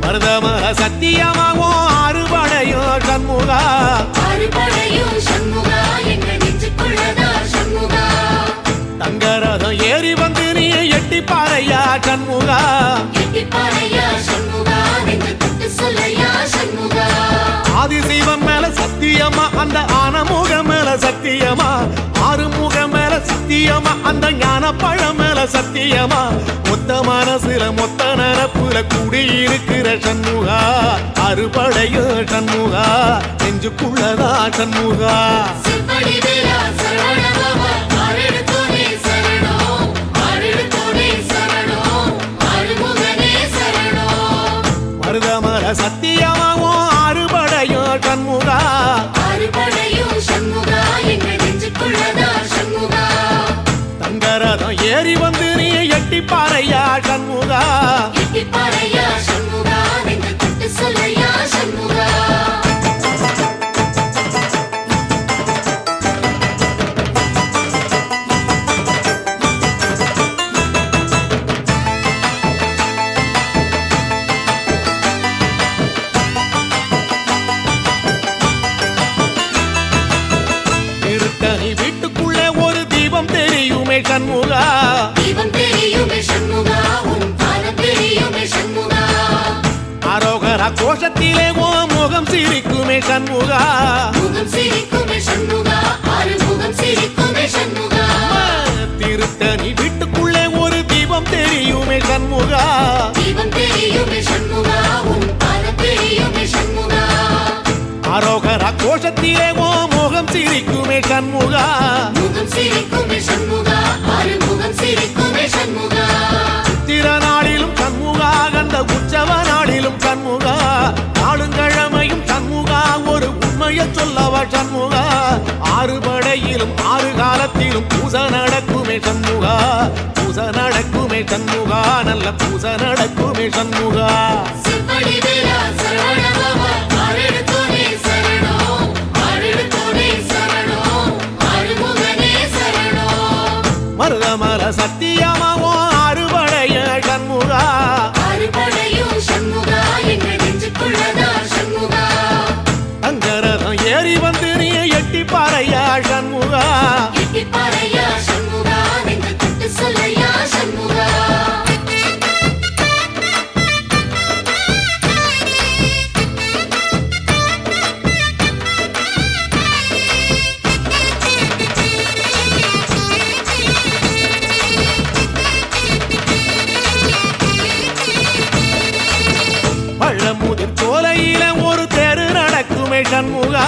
மருதமர சத்தியமாவோ அறுபடையோ சண்முகா தங்கரதம் ஏறி வந்து நீ எட்டி பாறையா சண்முகா ஆதிசைவம் மேல சத்தியமா அந்த ஆனமுகம் மேல சத்தியமா ஆறுமுகம் மேல சத்தியமா அந்த ஞான பழம் மேல சத்தியமா மொத்த மனசுல மொத்த நரப்புல குடியிருக்கிற சண்முகா அறுபடையோ சண்முகா நெஞ்சுக்குள்ளதா சண்முகா மருதமர சத்தியமாவோ அறுபடையோ சண்முகா தங்கரதம் ஏறி வந்து நீ எட்டி பாறையா சண்முகா திருத்தணி வீட்டுக்குள்ளே ஒரு தீபம் தெரியுமே சண்முகா அரோகரா கோஷத்திலே ஓ முகம் சிரிக்குமே சண்முகா திருத்தணி வீட்டுக்குள்ளே ஒரு தீபம் தெரியுமே சண்முகா அரோகரா கோஷத்திலே ஓ முகம் சிரிக்குமே சண்முகா சித்திர நாளிலும் சண்முகா கந்த உற்சவ நாளிலும் சண்முகா நாளுங்கிழமையும் சண்முகா ஒரு உண்மையை சொல்லவா சண்முகா ஆறுபடையிலும் ஆறு காலத்திலும் பூச நடக்குமே சண்முகா பூச நடக்குமே சண்முகா நல்ல பூச நடக்குமே சண்முகா மருதமர சத்தியமாவோ அறுபடைய சண்முகா தங்கரதம் ஏறி வந்து நீ எட்டி பாறையா சண்முகா பழமுதிர் சோலையில ஒரு தெரு நடக்குமே சண்முகா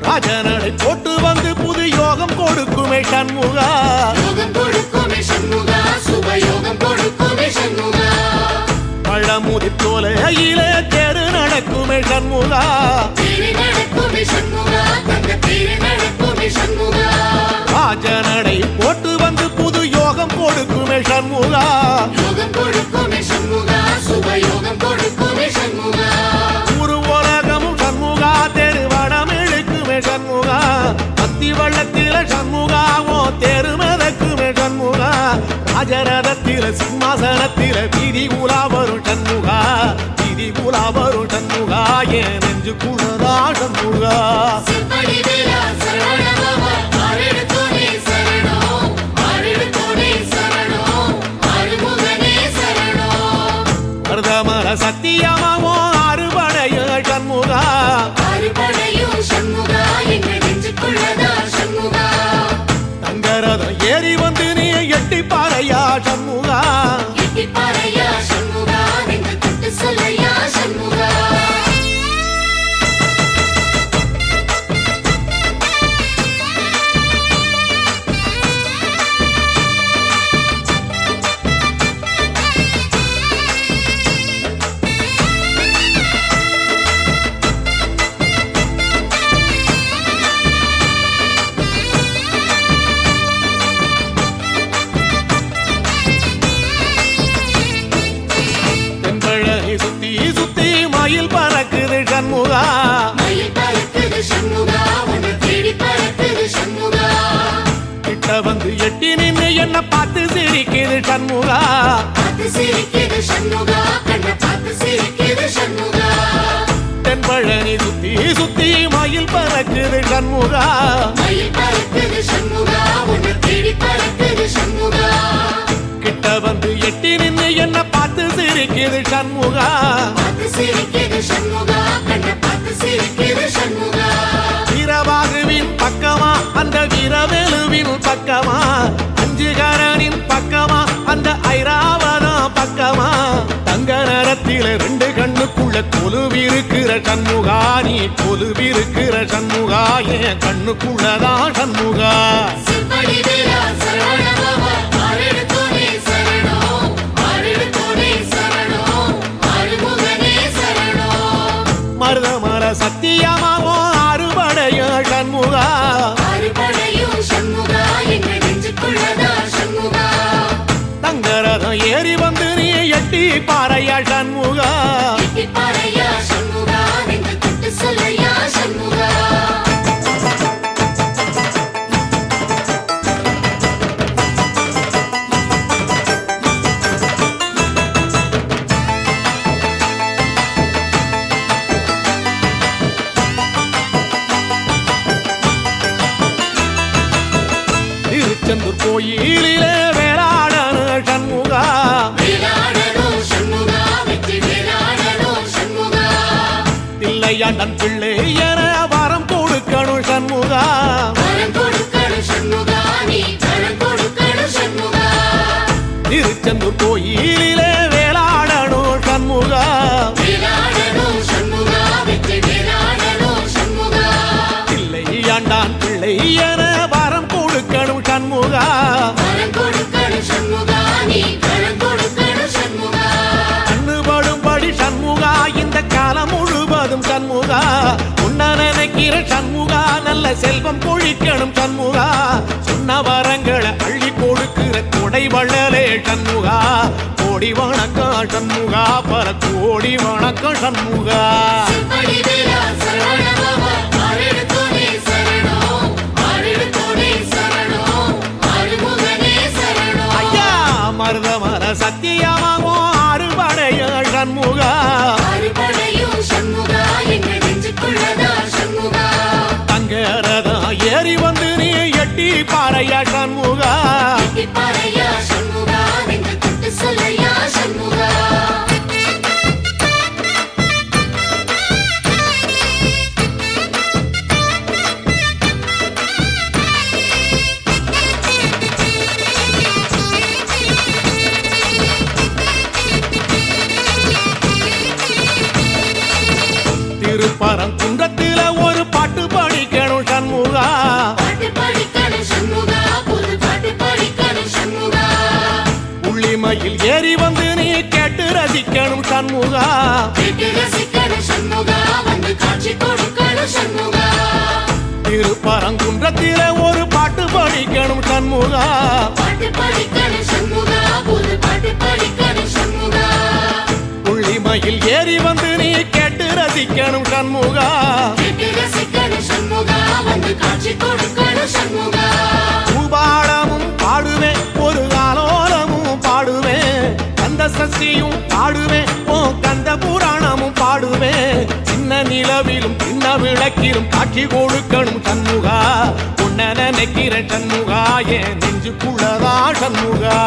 ராஜனடை போட்டு வந்து புது யோகம் கொடுக்குமே சண்முகா பழமுதிர் சோலையில தெரு நடக்குமே சண்முகா ராஜனடை போட்டு வந்து புது யோகம் கொடுக்குமே சண்முகா ஒரு உலகமும் சண்முகா தெருவடம் இழுக்குமே சண்முகா அத்தி வள்ளத்தில சண்முகாவோ தெரு மிதக்குமே சண்முகா ராஜரதத்தில சிம்மாசனத்தில வீதி உலா வரும் சண்முகா வீதி உலா வரும் சண்முகா என் நெஞ்சு குளதா சண்முகா மருதமர சத்தியமாவோ அறுபடைய சண்முகா தங்கரதம் ஏறி வந்து நீ எட்டி பாறையா சண்முகா சிரிக்குது சண்முகா கண்ண பார்த்து சிரிக்குது சண்முகா தென்பழனி சுத்தி சுத்தி மயில் பறக்குது சண்முகா மயில் பறக்குது சண்முகா உன்னை தேடி பறக்குது சண்முகா கிட்ட வந்து எட்டி நின்னு என்ன பார்த்து சிரிக்குது சண்முகா பார்த்து சிரிக்குது சண்முகா கண்ண பார்த்து சிரிக்குது சண்முகா வீரபாகுவின் பக்கமா அந்த வீரவேலுவின் பக்கமா அஞ்சுகரனின் பக்கமா அந்த ஐராவதம் பக்கமா தங்க நேரத்தில ரெண்டு கண்ணுக்குள்ள கொலுவிருக்கிற சண்முகா நீ கொலுவிருக்கிற சண்முகா என் கண்ணுக்குள்ளதான் சண்முகா சிவடி வேலா சரவண பவா ஆரெடுத்தோனே சரணம் ஆரெடுத்தோனே சரணம் ஆறுமுகனே சரணம் மருதமர சத்தியமாவோ அறுபடைய சண்முகா ஆறுபடையும் சண்முகா எங்க நெஞ்சுக்குள்ளதா சண்முகா தங்கரதம் ஏறி வந்து நீ எட்டி பாறையா சண்முகா எட்டி பாறையா சண்முகா நெஞ்சு தொட்டு சொல்லையா சண்முகா திருச்செந்தூர் கோயிலிலே வேளாடன சண்முகா வேலாடணும் சண்முகா வெற்றி வேலாடணும் சண்முகா தில்லையாண்டன் பிள்ளை என வரம் கொடுக்கணும் சண்முகா வரம் கொடுக்கணும் சண்முகா நீ வரம் கொடுக்கணும் சண்முகா திருச்செந்தூர் கோயிலிலே வேளாடணும் சண்முகா வேலாடணும் சண்முகா வெற்றி வேலாடணும் சண்முகா தில்லையாண்டான் பிள்ளை என வரம் கொடுக்கணும் சண்முகா வரம் கொடுக்கணும் சண்முகா நீ வரம் கொடுக்கணும் சண்முகா கண்ணுபடும்படி சண்முகா இந்த காலம் முழுவதும் சண்முகா உன்ன நினைக்கிற சண்முகா நல்ல செல்வம் பொழிக்கணும் சண்முகா சொன்ன வரங்களை அள்ளி கொடுக்கிற கொடை வள்ளலே சண்முகா கோடி வணக்கம் சண்முகா பல கோடி வணக்கம் சண்முகா சிவடி வேலா சரவண பவா ஆரெடுத்தோனே சரணம் ஆரெடுத்தோனே சரணம் ஆறுமுகனே சரணம் ஐயா மருதமர சத்தியமாவோ அறுபடைய சண்முகா ஆறுபடையும் சண்முகா எங்க நெஞ்சுக்குள்ளதா சண்முகா தங்கரதம் ஏறி வந்து நீ எட்டி பாறையா சண்முகா எட்டி பாறையா சண்முகா நெஞ்சு தொட்டு சொல்லையா சண்முகா திருப்பரங்குன்றத்தில ஒரு பாட்டு படிக்கணும் சண்முகா பாட்டு படிக்கணும் சண்முகா புது பாட்டு படிக்கணும் சண்முகா உள்ளிமையில் ஏறி வந்து நீ கேட்டு ரசிக்கணும் சண்முகா கேட்டு ரசிக்கணும் சண்முகா வந்து காட்சி கொடுக்கணும் சண்முகா திருப்பரங்குன்றத்தில ஒரு பாட்டு படிக்கணும் சண்முகா பாட்டு படிக்கணும் சண்முகா புது பாட்டு படிக்கணும் சண்முகா உள்ளிமையில் ஏறி வந்து நீ கேட்டு ரசிக்கணும் சண்முகா கேட்டு ரசிக்கணும் சண்முகா வந்து காட்சி கொடுக்கணும் சண்முகா பூபாளமும் பாடுவேன் ஒரு ஆலோலமும் பாடுவேன் கந்த சஷ்டியும் பாடுவேன் ஓ கந்த புராணமும் பாடுவேன் சின்ன நிலவிலும் சின்ன விளக்கிலும் காட்சி கொடுக்கணும் சண்முகா உன்ன நினைக்கிற சண்முகா என் நெஞ்சுக்குள்ளதா சண்முகா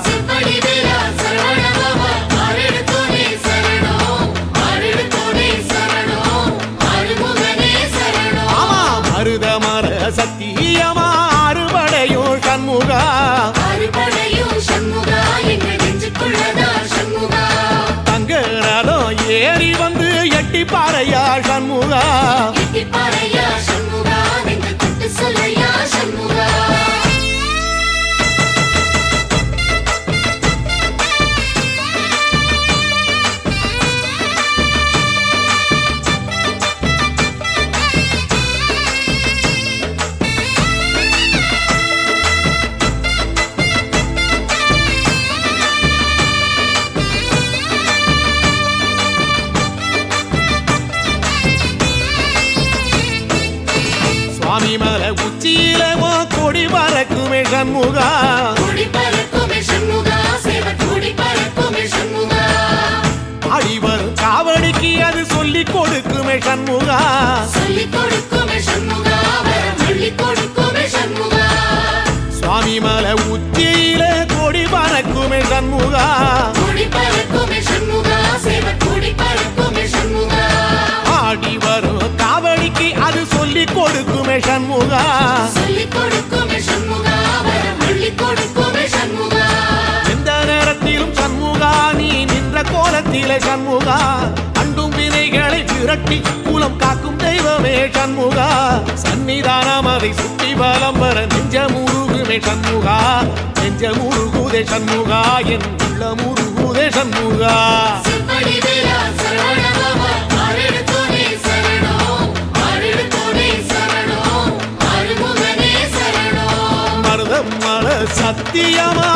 சிவடி வேலா சரவண பவா ஆரெடுத்தோனே சரணம் ஆரெடுத்தோனே சரணம் ஆறுமுகனே சரணம் ஆமா மருதமர சத்தியமா அறுபடையும் சண்முகா ஆறுபடையும் சண்முகா எங்க நெஞ்சுக்குள்ளதா சண்முகா தங்கரதம் ஏறி வந்து எட்டி பாறையா சண்முகா எட்டி பாறையா சண்முகா நெஞ்சு தொட்டு சொல்லையா சண்முகா சுவாமிமலை உச்சியில கொடி பறக்குமே சண்முகா கொடி பறக்குமே சண்முகா சேவ கொடி பறக்குமே கோயிலே சண்முகா அண்டும் வினைகளை விரட்டி குலம் காக்கும் தெய்வமே சண்முகா சன்னிதானம் அதை சுற்றி பலம் வர நெஞ்சமுருகுமே சண்முகா நெஞ்சமுருகுதே சண்முகா என் உள்ளமுருகுதே சண்முகா செம்படி வேலா சரவணபவா ஆறெடுத்தோனே சரணம் ஆறெடுத்தோனே சரணம் ஆறுமுகனே சரணம் மருதம் மல சத்தியமா